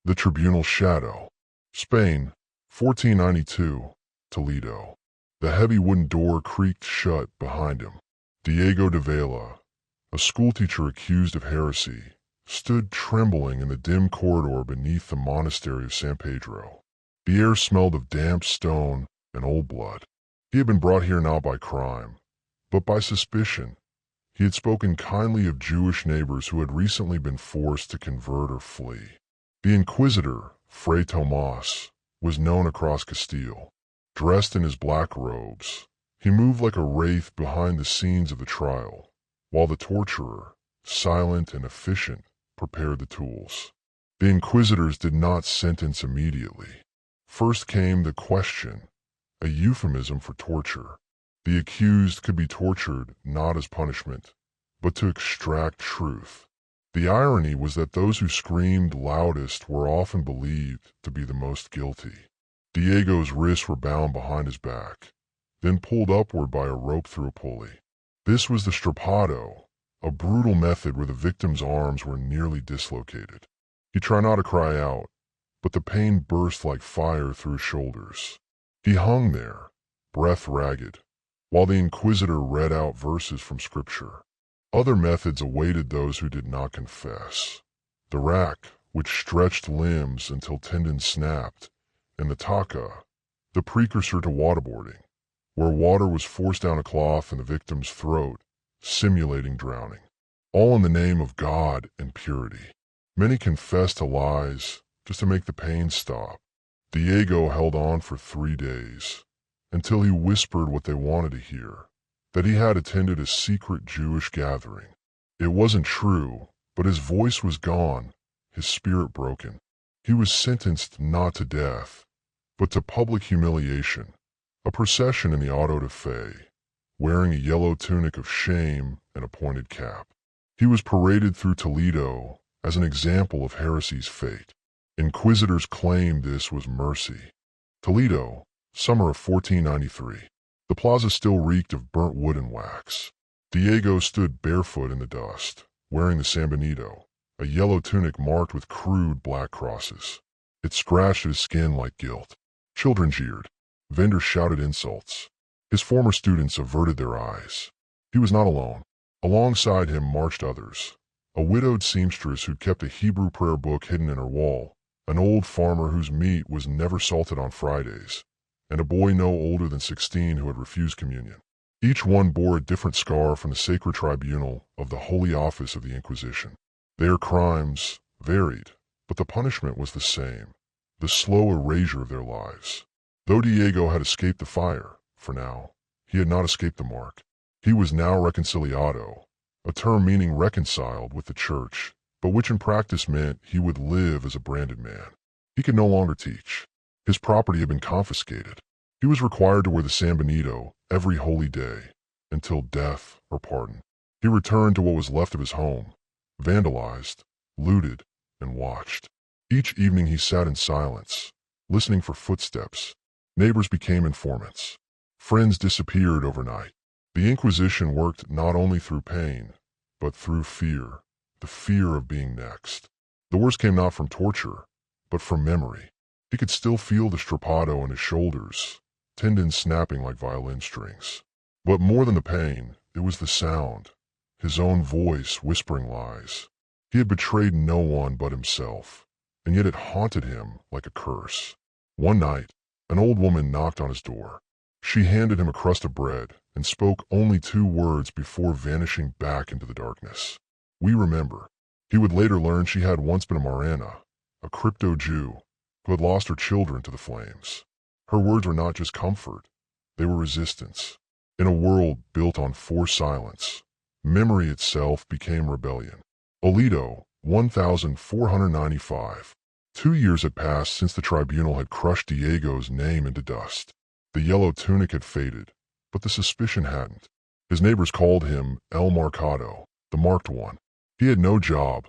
The Tribunal Shadow. Spain, 1492, Toledo. The heavy wooden door creaked shut behind him. Diego de Vela, a schoolteacher accused of heresy, stood trembling in the dim corridor beneath the monastery of San Pedro. The air smelled of damp stone and old blood. He had been brought here not by crime, but by suspicion. He had spoken kindly of Jewish neighbors who had recently been forced to convert or flee. The Inquisitor, Fray Tomas, was known across Castile. Dressed in his black robes, he moved like a wraith behind the scenes of the trial, while the torturer, silent and efficient, prepared the tools. The inquisitors did not sentence immediately. First came the question, a euphemism for torture. The accused could be tortured not as punishment, but to extract truth. The irony was that those who screamed loudest were often believed to be the most guilty. Diego's wrists were bound behind his back, then pulled upward by a rope through a pulley. This was the strappado, a brutal method where the victim's arms were nearly dislocated. He tried not to cry out, but the pain burst like fire through his shoulders. He hung there, breath ragged, while the inquisitor read out verses from scripture. Other methods awaited those who did not confess. The rack, which stretched limbs until tendons snapped, and the taka, the precursor to waterboarding, where water was forced down a cloth in the victim's throat, simulating drowning. All in the name of God and purity. Many confessed to lies just to make the pain stop. Diego held on for 3 days, until he whispered what they wanted to hear, that he had attended a secret Jewish gathering. It wasn't true, but his voice was gone, his spirit broken. He was sentenced not to death, but to public humiliation, a procession in the auto da fe, wearing a yellow tunic of shame and a pointed cap. He was paraded through Toledo as an example of heresy's fate. Inquisitors claimed this was mercy. Toledo, summer of 1493. The plaza still reeked of burnt wood and wax. Diego stood barefoot in the dust, wearing the San Benito, a yellow tunic marked with crude black crosses. It scratched his skin like guilt. Children jeered. Vendors shouted insults. His former students averted their eyes. He was not alone. Alongside him marched others. A widowed seamstress who kept a Hebrew prayer book hidden in her wall, an old farmer whose meat was never salted on Fridays, and a boy no older than 16 who had refused communion. Each one bore a different scar from the sacred tribunal of the Holy Office of the Inquisition. Their crimes varied, but the punishment was the same, the slow erasure of their lives. Though Diego had escaped the fire, for now, he had not escaped the mark. He was now reconciliado, a term meaning reconciled with the church, but which in practice meant he would live as a branded man. He could no longer teach. His property had been confiscated. He was required to wear the San Benito every holy day, until death or pardon. He returned to what was left of his home, vandalized, looted, and watched. Each evening he sat in silence, listening for footsteps. Neighbors became informants. Friends disappeared overnight. The Inquisition worked not only through pain, but through fear, the fear of being next. The worst came not from torture, but from memory. He could still feel the strappado in his shoulders, tendons snapping like violin strings. But more than the pain, it was the sound, his own voice whispering lies. He had betrayed no one but himself, and yet it haunted him like a curse. One night, an old woman knocked on his door. She handed him a crust of bread and spoke only 2 words before vanishing back into the darkness. We remember. He would later learn she had once been a Marana, a crypto Jew, who had lost her children to the flames. Her words were not just comfort, they were resistance. In a world built on forced silence, memory itself became rebellion. Toledo, 1495. 2 years had passed since the tribunal had crushed Diego's name into dust. The yellow tunic had faded, but the suspicion hadn't. His neighbors called him El Marcado, the marked one. He had no job,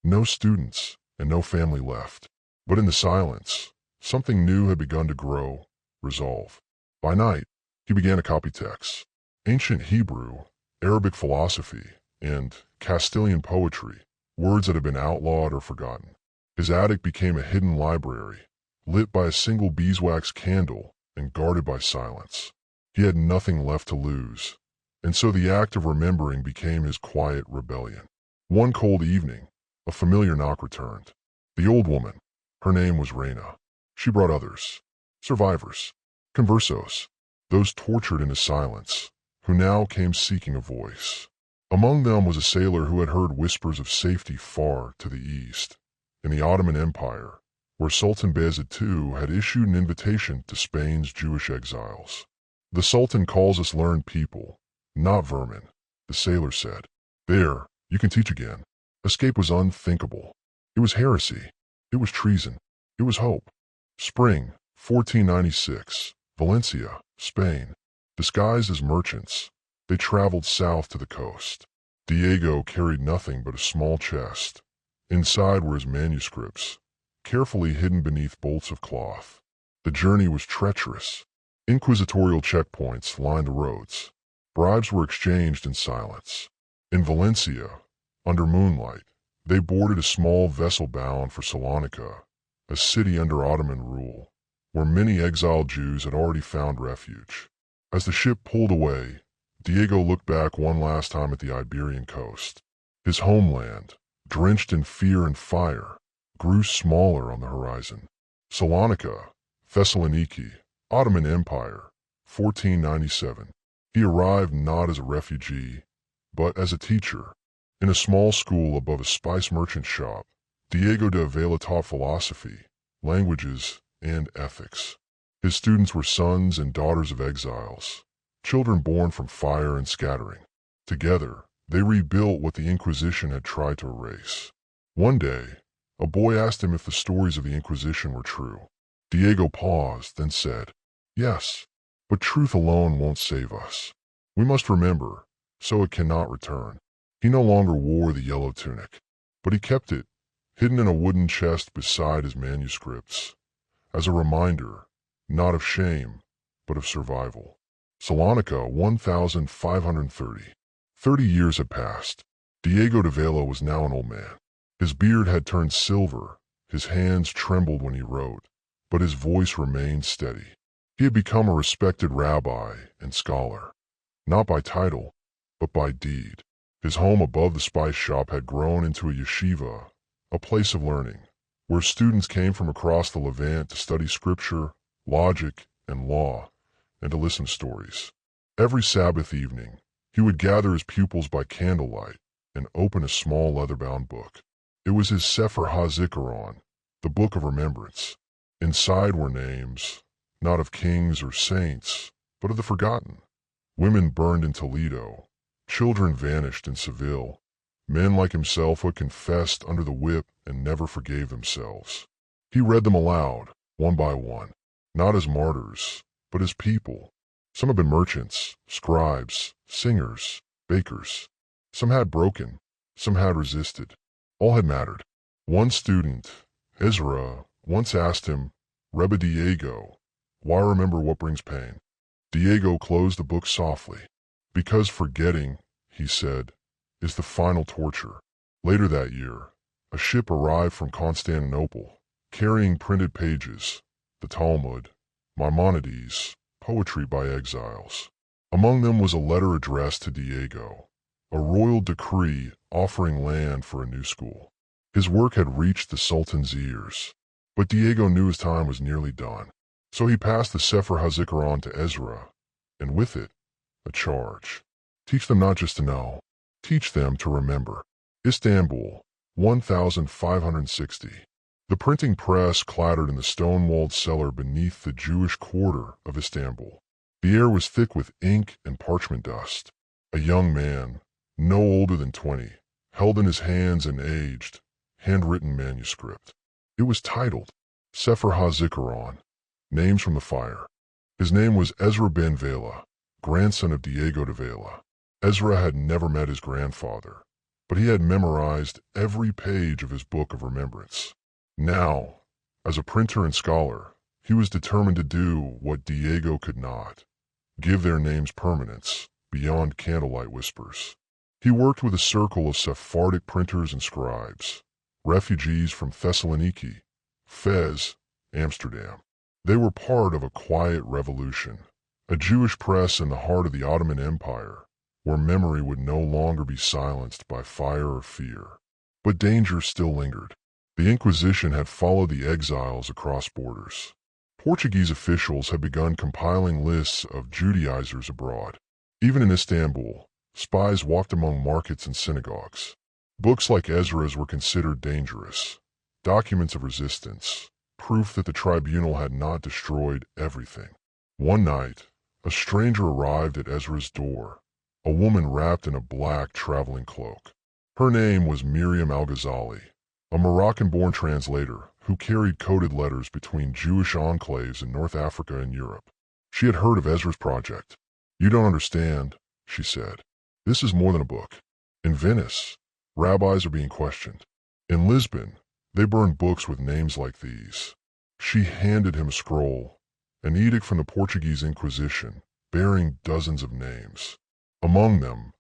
no students, and no family left. But in the silence, something new had begun to grow, resolve. By night, he began to copy texts. Ancient Hebrew, Arabic philosophy, and Castilian poetry, words that had been outlawed or forgotten. His attic became a hidden library, lit by a single beeswax candle and guarded by silence. He had nothing left to lose, and so the act of remembering became his quiet rebellion. One cold evening, a familiar knock returned. The old woman. Her name was Reina. She brought others. Survivors. Conversos. Those tortured into silence, who now came seeking a voice. Among them was a sailor who had heard whispers of safety far to the east, in the Ottoman Empire, where Sultan Bayezid II had issued an invitation to Spain's Jewish exiles. "The Sultan calls us learned people, not vermin," the sailor said. "There, you can teach again." Escape was unthinkable. It was heresy. It was treason. It was hope. Spring, 1496, Valencia, Spain. Disguised as merchants, they traveled south to the coast. Diego carried nothing but a small chest. Inside were his manuscripts, carefully hidden beneath bolts of cloth. The journey was treacherous. Inquisitorial checkpoints lined the roads. Bribes were exchanged in silence. In Valencia, under moonlight, they boarded a small vessel bound for Salonika, a city under Ottoman rule, where many exiled Jews had already found refuge. As the ship pulled away, Diego looked back one last time at the Iberian coast. His homeland, drenched in fear and fire, grew smaller on the horizon. Salonika, Thessaloniki, Ottoman Empire, 1497. He arrived not as a refugee, but as a teacher. In a small school above a spice merchant shop, Diego de Avila taught philosophy, languages, and ethics. His students were sons and daughters of exiles, children born from fire and scattering. Together, they rebuilt what the Inquisition had tried to erase. One day, a boy asked him if the stories of the Inquisition were true. Diego paused, then said, "Yes, but truth alone won't save us. We must remember, so it cannot return." He no longer wore the yellow tunic, but he kept it, hidden in a wooden chest beside his manuscripts, as a reminder, not of shame, but of survival. Salonika, 1530. 30 years had passed. Diego de Avila was now an old man. His beard had turned silver, his hands trembled when he wrote, but his voice remained steady. He had become a respected rabbi and scholar, not by title, but by deed. His home above the spice shop had grown into a yeshiva, a place of learning, where students came from across the Levant to study scripture, logic, and law, and to listen to stories. Every Sabbath evening, he would gather his pupils by candlelight and open a small leather-bound book. It was his Sefer HaZikaron, the Book of Remembrance. Inside were names, not of kings or saints, but of the forgotten. Women burned in Toledo, children vanished in Seville, men like himself who had confessed under the whip and never forgave themselves. He read them aloud, one by one, not as martyrs, but as people. Some had been merchants, scribes, singers, bakers. Some had broken, some had resisted. All had mattered. One student, Ezra, once asked him, "Rebbe Diego, why remember what brings pain?" Diego closed the book softly. "Because forgetting," he said, "is the final torture." Later that year, a ship arrived from Constantinople, carrying printed pages, the Talmud, Maimonides, poetry by exiles. Among them was a letter addressed to Diego, a royal decree offering land for a new school. His work had reached the Sultan's ears, but Diego knew his time was nearly done. So he passed the Sefer HaZikaron to Ezra, and with it, a charge. Teach them not just to know, teach them to remember. Istanbul, 1560. The printing press clattered in the stone-walled cellar beneath the Jewish quarter of Istanbul. The air was thick with ink and parchment dust. A young man, no older than 20, held in his hands an aged, handwritten manuscript. It was titled, Sefer HaZikaron, Names from the Fire. His name was Ezra ben Vela, grandson of Diego de Vela. Ezra had never met his grandfather, but he had memorized every page of his book of remembrance. Now, as a printer and scholar, he was determined to do what Diego could not, give their names permanence beyond candlelight whispers. He worked with a circle of Sephardic printers and scribes, refugees from Thessaloniki, Fez, Amsterdam. They were part of a quiet revolution, a Jewish press in the heart of the Ottoman Empire, where memory would no longer be silenced by fire or fear. But danger still lingered. The Inquisition had followed the exiles across borders. Portuguese officials had begun compiling lists of Judaizers abroad. Even in Istanbul, spies walked among markets and synagogues. Books like Ezra's were considered dangerous, documents of resistance, proof that the tribunal had not destroyed everything. One night, a stranger arrived at Ezra's door, a woman wrapped in a black traveling cloak. Her name was Miriam Al-Ghazali, a Moroccan-born translator who carried coded letters between Jewish enclaves in North Africa and Europe. She had heard of Ezra's project. "You don't understand," she said. "This is more than a book. In Venice, rabbis are being questioned. In Lisbon, they burn books with names like these." She handed him a scroll, an edict from the Portuguese Inquisition, bearing dozens of names. Among them,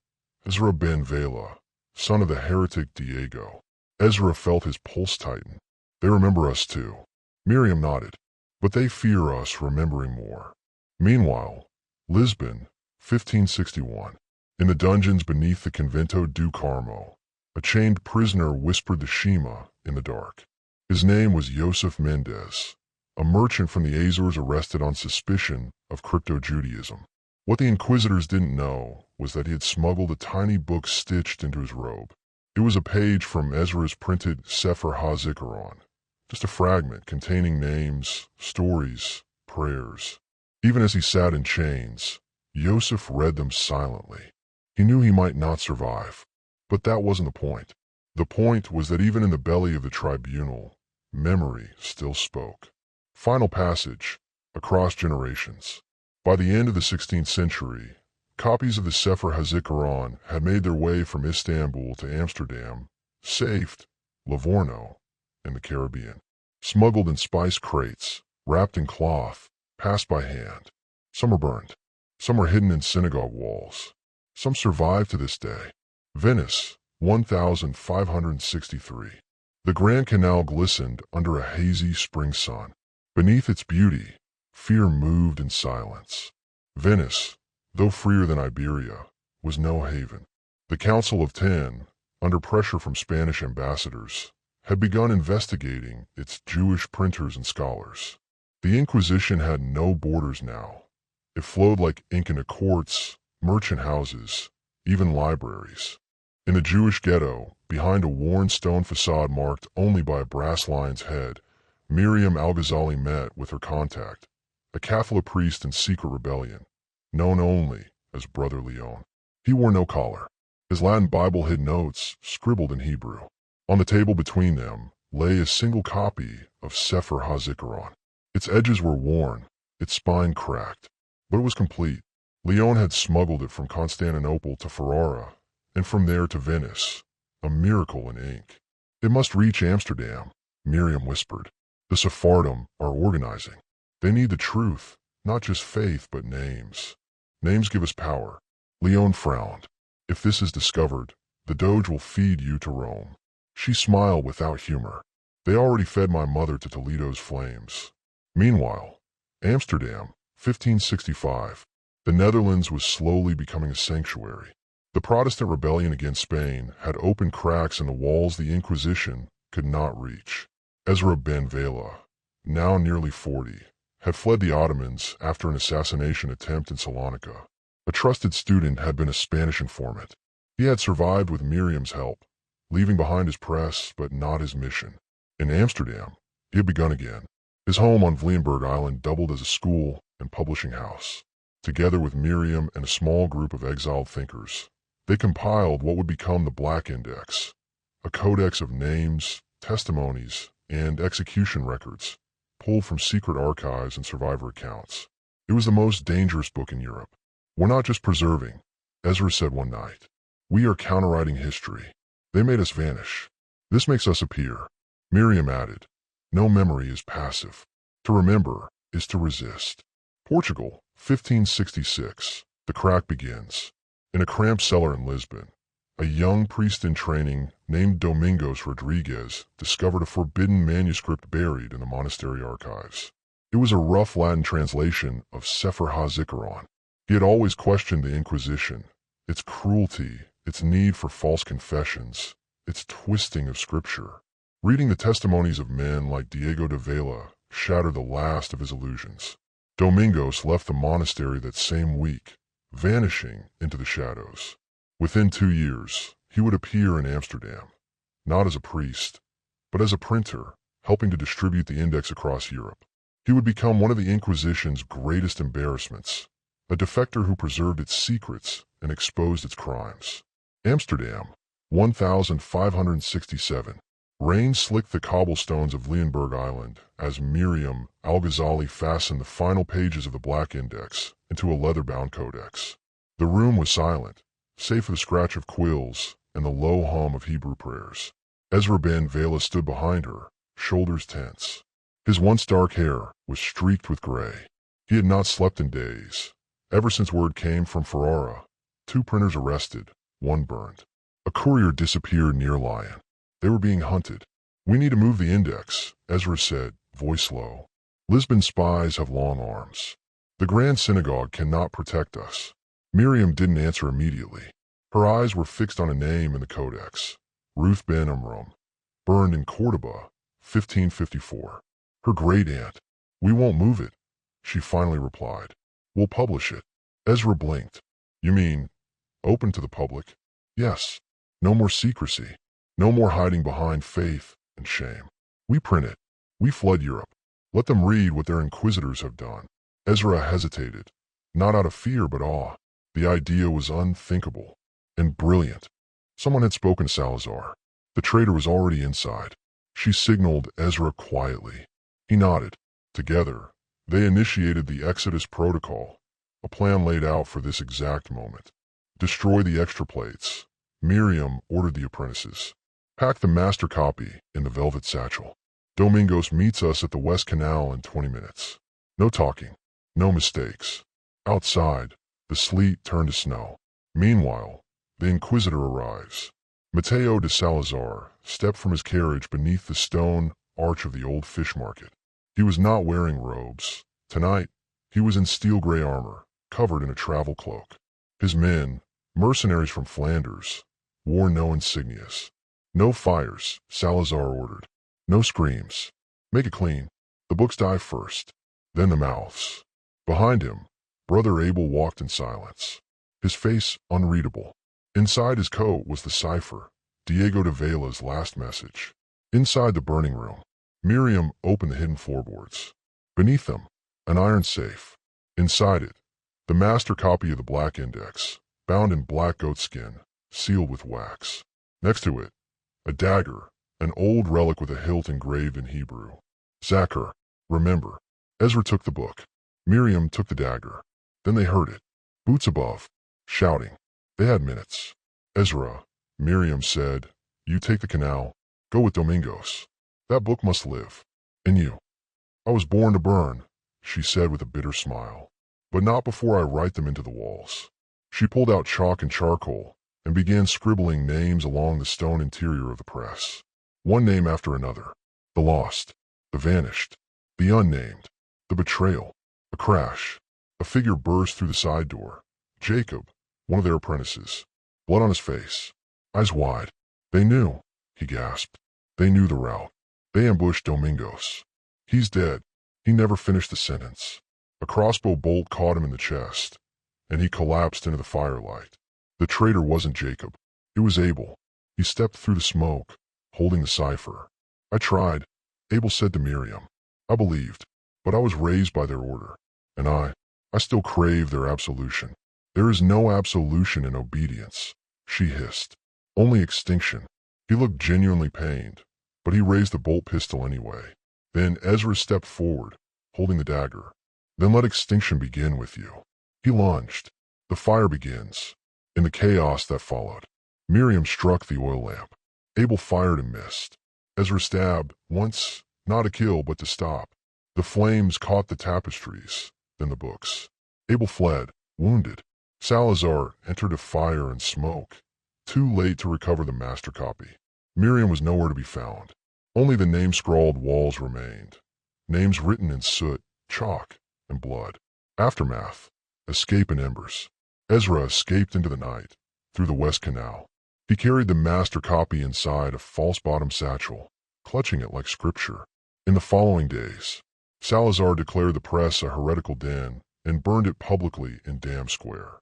Ezra ben Vela, son of the heretic Diego. Ezra felt his pulse tighten. "They remember us too." Miriam nodded. "But they fear us remembering more." Meanwhile, Lisbon, 1561. In the dungeons beneath the Convento do Carmo, a chained prisoner whispered the Shema in the dark. His name was Joseph Mendez, a merchant from the Azores arrested on suspicion of crypto-Judaism. What the inquisitors didn't know was that he had smuggled a tiny book stitched into his robe. It was a page from Ezra's printed Sefer HaZikaron, just a fragment containing names, stories, prayers. Even as he sat in chains, Yosef read them silently. He knew he might not survive, but that wasn't the point. The point was that even in the belly of the tribunal, memory still spoke. Final passage, across generations. By the end of the 16th century, copies of the Sefer HaZikaron had made their way from Istanbul to Amsterdam, Safed, Livorno, and the Caribbean. Smuggled in spice crates, wrapped in cloth, passed by hand. Some were burned. Some were hidden in synagogue walls. Some survive to this day. Venice, 1563. The Grand Canal glistened under a hazy spring sun. Beneath its beauty, fear moved in silence. Venice, though freer than Iberia, was no haven. The Council of Ten, under pressure from Spanish ambassadors, had begun investigating its Jewish printers and scholars. The Inquisition had no borders now. It flowed like ink into courts, merchant houses, even libraries. In the Jewish ghetto, behind a worn stone facade marked only by a brass lion's head, Miriam Al-Ghazali met with her contact, a Catholic priest in secret rebellion, known only as Brother Leon. He wore no collar. His Latin Bible hid notes scribbled in Hebrew. On the table between them lay a single copy of Sefer HaZikaron. Its edges were worn, its spine cracked, but it was complete. Leon had smuggled it from Constantinople to Ferrara, and from there to Venice, a miracle in ink. "It must reach Amsterdam," Miriam whispered. "The Sephardim are organizing. They need the truth, not just faith, but names. Names give us power." Leon frowned. "If this is discovered, the Doge will feed you to Rome." She smiled without humor. "They already fed my mother to Toledo's flames." Meanwhile, Amsterdam, 1565. The Netherlands was slowly becoming a sanctuary. The Protestant rebellion against Spain had opened cracks in the walls the Inquisition could not reach. Ezra ben Vela, now nearly 40, had fled the Ottomans after an assassination attempt in Salonika. A trusted student had been a Spanish informant. He had survived with Miriam's help, leaving behind his press but not his mission. In Amsterdam, he had begun again. His home on Vliegenberg Island doubled as a school and publishing house. Together with Miriam and a small group of exiled thinkers, they compiled what would become the Black Index, a codex of names, testimonies, and execution records, pulled from secret archives and survivor accounts. It was the most dangerous book in Europe. "We're not just preserving," Ezra said one night. "We are counterwriting history. They made us vanish. This makes us appear." Miriam added, "No memory is passive. To remember is to resist." Portugal, 1566. The crack begins. In a cramped cellar in Lisbon, a young priest in training named Domingos Rodriguez discovered a forbidden manuscript buried in the monastery archives. It was a rough Latin translation of Sefer HaZikaron. He had always questioned the Inquisition, its cruelty, its need for false confessions, its twisting of scripture. Reading the testimonies of men like Diego de Vela shattered the last of his illusions. Domingos left the monastery that same week, vanishing into the shadows. Within 2 years, he would appear in Amsterdam, not as a priest, but as a printer, helping to distribute the index across Europe. He would become one of the Inquisition's greatest embarrassments, a defector who preserved its secrets and exposed its crimes. Amsterdam, 1567. Rain slicked the cobblestones of Leonberg Island as Miriam Al-Ghazali fastened the final pages of the Black Index into a leather-bound codex. The room was silent, save for the scratch of quills and the low hum of Hebrew prayers. Ezra ben Vela stood behind her, shoulders tense. His once dark hair was streaked with gray. He had not slept in days. Ever since word came from Ferrara, 2 printers arrested, 1 burned. A courier disappeared near Lyon. They were being hunted. "We need to move the index," Ezra said, voice low. "Lisbon spies have long arms. The Grand Synagogue cannot protect us." Miriam didn't answer immediately. Her eyes were fixed on a name in the codex. Ruth ben Amram, burned in Cordoba, 1554. Her great-aunt. "We won't move it," she finally replied. "We'll publish it." Ezra blinked. "You mean, open to the public?" "Yes. No more secrecy. No more hiding behind faith and shame. We print it. We flood Europe. Let them read what their inquisitors have done." Ezra hesitated, not out of fear but awe. The idea was unthinkable and brilliant. Someone had spoken to Salazar. The traitor was already inside. She signaled Ezra quietly. He nodded. Together, they initiated the Exodus Protocol, a plan laid out for this exact moment. Destroy the extra plates. Miriam ordered the apprentices. Pack the master copy in the velvet satchel. Domingos meets us at the West Canal in 20 minutes. No talking. No mistakes. Outside, the sleet turned to snow. Meanwhile, the Inquisitor arrives. Mateo de Salazar stepped from his carriage beneath the stone arch of the old fish market. He was not wearing robes. Tonight, he was in steel-gray armor, covered in a travel cloak. His men, mercenaries from Flanders, wore no insignias. "No fires," Salazar ordered. "No screams. Make it clean. The books die first, then the mouths." Behind him, Brother Abel walked in silence, his face unreadable. Inside his coat was the cipher, Diego de Vela's last message. Inside the burning room, Miriam opened the hidden floorboards. Beneath them, an iron safe. Inside it, the master copy of the Black Index, bound in black goat skin, sealed with wax. Next to it, a dagger, an old relic with a hilt engraved in Hebrew. "Zachar, remember." Ezra took the book. Miriam took the dagger. Then they heard it. Boots above, shouting. They had minutes. "Ezra," Miriam said, "you take the canal. Go with Domingos. That book must live. And you." "I was born to burn," she said with a bitter smile. "But not before I write them into the walls." She pulled out chalk and charcoal and began scribbling names along the stone interior of the press. One name after another. The lost, the vanished, the unnamed, the betrayal. A crash. A figure burst through the side door. Jacob, one of their apprentices. Blood on his face. Eyes wide. "They knew," he gasped. "They knew the route. They ambushed Domingos. He's dead." He never finished the sentence. A crossbow bolt caught him in the chest, and he collapsed into the firelight. The traitor wasn't Jacob. It was Abel. He stepped through the smoke, holding the cipher. "I tried," Abel said to Miriam. "I believed, but I was raised by their order, and I still crave their absolution." "There is no absolution in obedience," she hissed. "Only extinction." He looked genuinely pained, but he raised the bolt pistol anyway. Then Ezra stepped forward, holding the dagger. "Then let extinction begin with you." He lunged. The fire begins. In the chaos that followed, Miriam struck the oil lamp. Abel fired and missed. Ezra stabbed, once, not to kill but to stop. The flames caught the tapestries, then the books. Abel fled, wounded. Salazar entered a fire and smoke, Too late to recover the master copy. Miriam was nowhere to be found. Only the name-scrawled walls remained. Names written in soot, chalk, and blood. Aftermath. Escape in embers. Ezra escaped into the night, through the West Canal. He carried the master copy inside a false-bottom satchel, clutching it like scripture. In the following days, Salazar declared the press a heretical den and burned it publicly in Dam Square.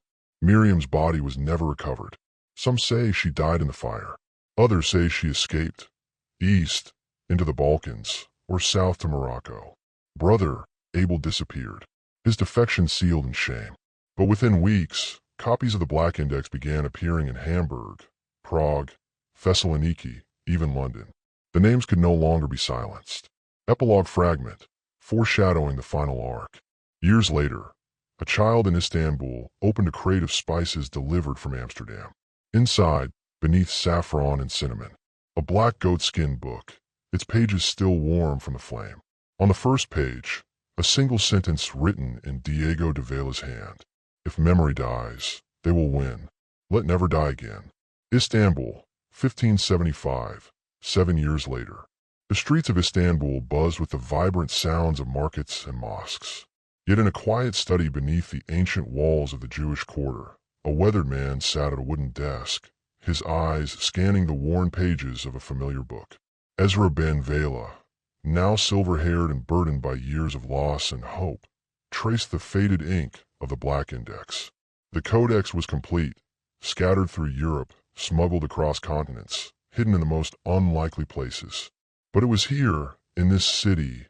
Miriam's body was never recovered. Some say she died in the fire. Others say she escaped, east, into the Balkans, or south to Morocco. Brother, Abel, disappeared, his defection sealed in shame. But within weeks, copies of the Black Index began appearing in Hamburg, Prague, Thessaloniki, even London. The names could no longer be silenced. Epilogue fragment, foreshadowing the final arc. Years later, a child in Istanbul opened a crate of spices delivered from Amsterdam. Inside, beneath saffron and cinnamon, a black goatskin book, its pages still warm from the flame. On the first page, a single sentence written in Diego de Vela's hand. If memory dies, they will win. Let never die again. Istanbul, 1575, 7 years later. The streets of Istanbul buzzed with the vibrant sounds of markets and mosques. Yet in a quiet study beneath the ancient walls of the Jewish quarter, a weathered man sat at a wooden desk, his eyes scanning the worn pages of a familiar book. Ezra ben Vela, now silver-haired and burdened by years of loss and hope, traced the faded ink of the Black Index. The codex was complete, scattered through Europe, smuggled across continents, hidden in the most unlikely places. But it was here, in this city,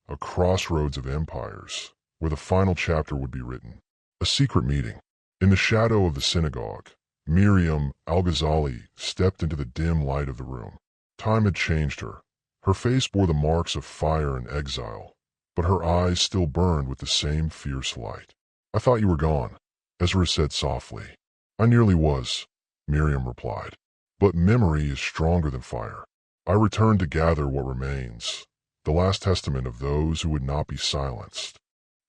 a crossroads of empires, where the final chapter would be written. A secret meeting. In the shadow of the synagogue, Miriam Al-Ghazali stepped into the dim light of the room. Time had changed her. Her face bore the marks of fire and exile, but her eyes still burned with the same fierce light. I thought you were gone, Ezra said softly. I nearly was, Miriam replied. But memory is stronger than fire. I returned to gather what remains, the last testament of those who would not be silenced.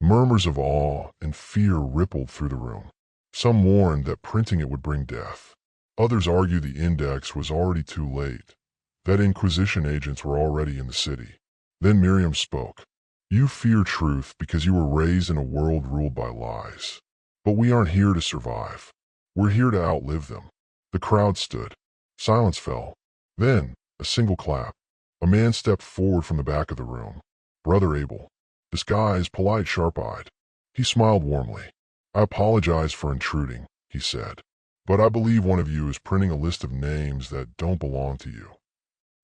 Murmurs of awe and fear rippled through the room. Some warned that printing it would bring death. Others argued the index was already too late, that Inquisition agents were already in the city. Then Miriam spoke. You fear truth because you were raised in a world ruled by lies. But we aren't here to survive. We're here to outlive them. The crowd stood. Silence fell. Then, a single clap. A man stepped forward from the back of the room. Brother Abel. Disguised, polite, sharp-eyed. He smiled warmly. I apologize for intruding, he said. But I believe one of you is printing a list of names that don't belong to you.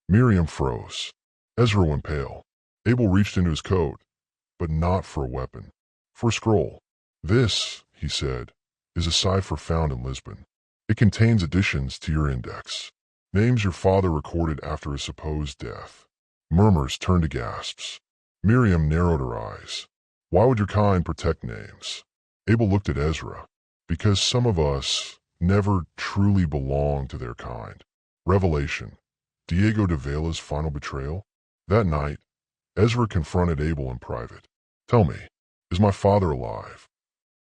Miriam froze. Ezra went pale. Abel reached into his coat, but not for a weapon. For a scroll. This, he said, is a cipher found in Lisbon. It contains additions to your index. Names your father recorded after his supposed death. Murmurs turned to gasps. Miriam narrowed her eyes. Why would your kind protect names? Abel looked at Ezra. Because some of us never truly belong to their kind. Revelation. Diego de Vela's final betrayal? That night, Ezra confronted Abel in private. Tell me, is my father alive?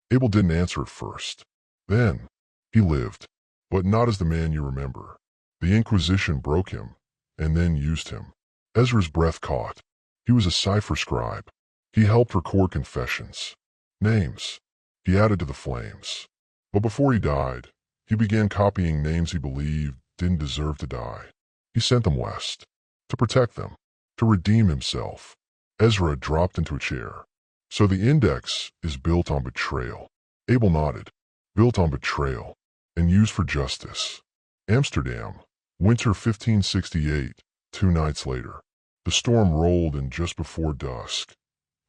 Abel didn't answer at first. Then, he lived, but not as the man you remember. The Inquisition broke him, and then used him. Ezra's breath caught. He was a cipher scribe. He helped record confessions. Names. He added to the flames. But before he died, he began copying names he believed didn't deserve to die. He sent them west, to protect them, to redeem himself. Ezra dropped into a chair. So the index is built on betrayal. Abel nodded. Built on betrayal, and used for justice. Amsterdam, winter 1568, 2 nights later. The storm rolled in just before dusk,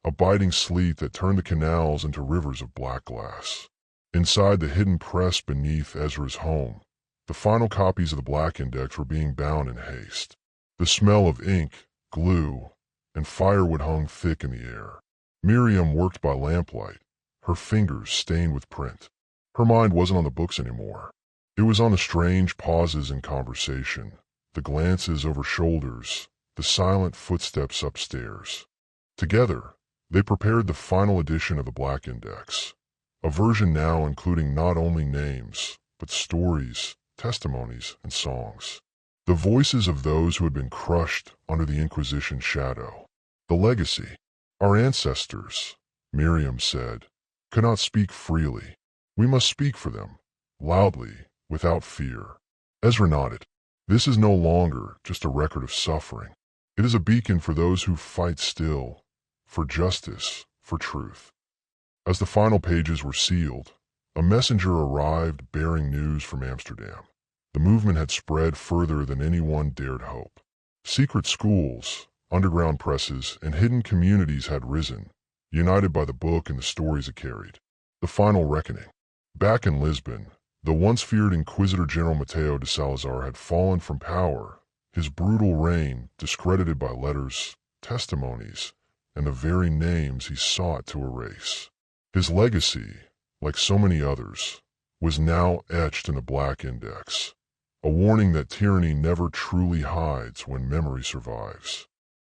a biting sleet that turned the canals into rivers of black glass. Inside the hidden press beneath Ezra's home, the final copies of the Black Index were being bound in haste. The smell of ink, glue, and firewood hung thick in the air. Miriam worked by lamplight, her fingers stained with print. Her mind wasn't on the books anymore. It was on the strange pauses in conversation, the glances over shoulders, the silent footsteps upstairs. Together, they prepared the final edition of the Black Index, a version now including not only names, but stories, testimonies, and songs. The voices of those who had been crushed under the Inquisition's shadow. The legacy. Our ancestors, Miriam said, could not speak freely. We must speak for them, loudly, without fear. Ezra nodded. This is no longer just a record of suffering. It is a beacon for those who fight still, for justice, for truth. As the final pages were sealed, a messenger arrived bearing news from Amsterdam. The movement had spread further than anyone dared hope. Secret schools, underground presses, and hidden communities had risen, united by the book and the stories it carried. The final reckoning. Back in Lisbon, the once feared Inquisitor General Mateo de Salazar had fallen from power, his brutal reign discredited by letters, testimonies, and the very names he sought to erase. His legacy, like so many others, was now etched in a black index, a warning that tyranny never truly hides when memory survives.